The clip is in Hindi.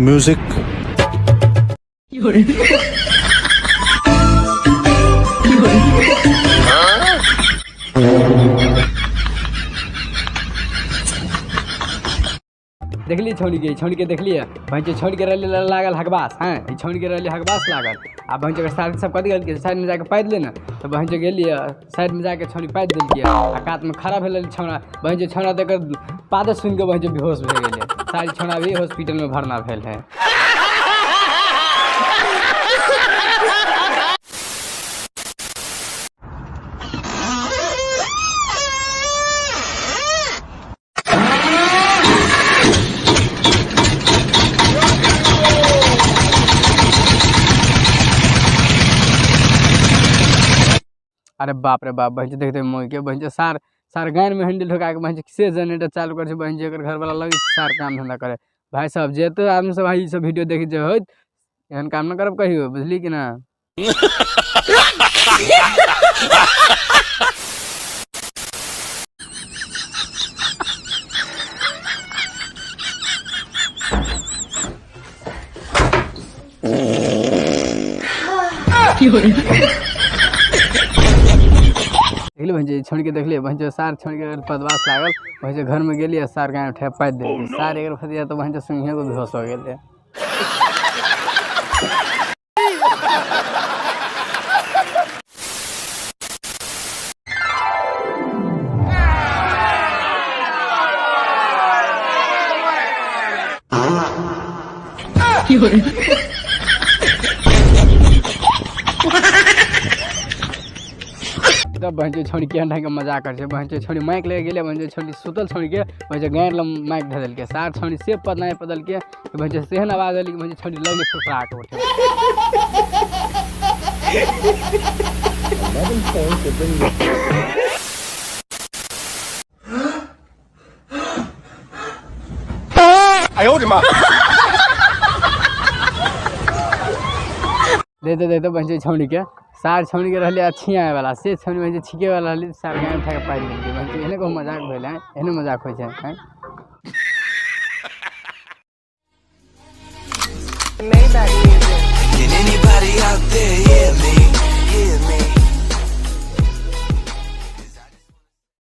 म्यूजिक। देखली छौड़ी के देखलिए भैंस छोड़ के रही लागल हकबास। हाँ छोड़ के रही हकबास लागल। आ भैंस के साथ सब कथी गल साइड में जाके पैद ले ना तो भैंस गेलिए साइड में जाके छौड़ी पैद दिलिए आ कात में खड़ा भेल छौड़ा। भैंस छौड़ा देकर पाद सुन के भैंस बेहोश भे गए। सारी छौड़ा भी हॉस्पिटल में भरना भेल है। अरे बाप रे बाप भैंस देखते मोह के भैंस सार गाय में हैंडल ठोका के भैंस किसे जनरेटर चालू कर भैंस घर वाला लगे सार काम धंधा करे। भाई साहब जेते आदमी सब भाई सब वीडियो देखे जे होत एहन काम न करब कहियो बुझली कि ना। देखली भैंस छोड़ के देखलिए भैंस सार छोड़ के पदवास लागल। भैंस घर में गेलिए सार गाय ठेप पाद दे सार एक फतिया तो भैंस सुनिए को बेहोश हो गए। तब भैंस छोड़ी के अंडा के मजाक कर भैंस छोड़ी माइक ले गेले भैंस छोड़ी सुतल छोड़ी के भैंस गाय माइक धल के सार छोड़ी से पद पदल के भैंस सेहन आवाज अली भैंस छोड़ी लगले फुफड़ा के उठे। दे तो भैंस छोड़ी के सार छोड़ के रहले अच्छी आए वाला से छोड़ भैंस छिके वाला रहले सार गाय उठा के पाद देलके भैंस एने को मजाक भेल है एने मजाक होय छै। Can anybody out there, yeah?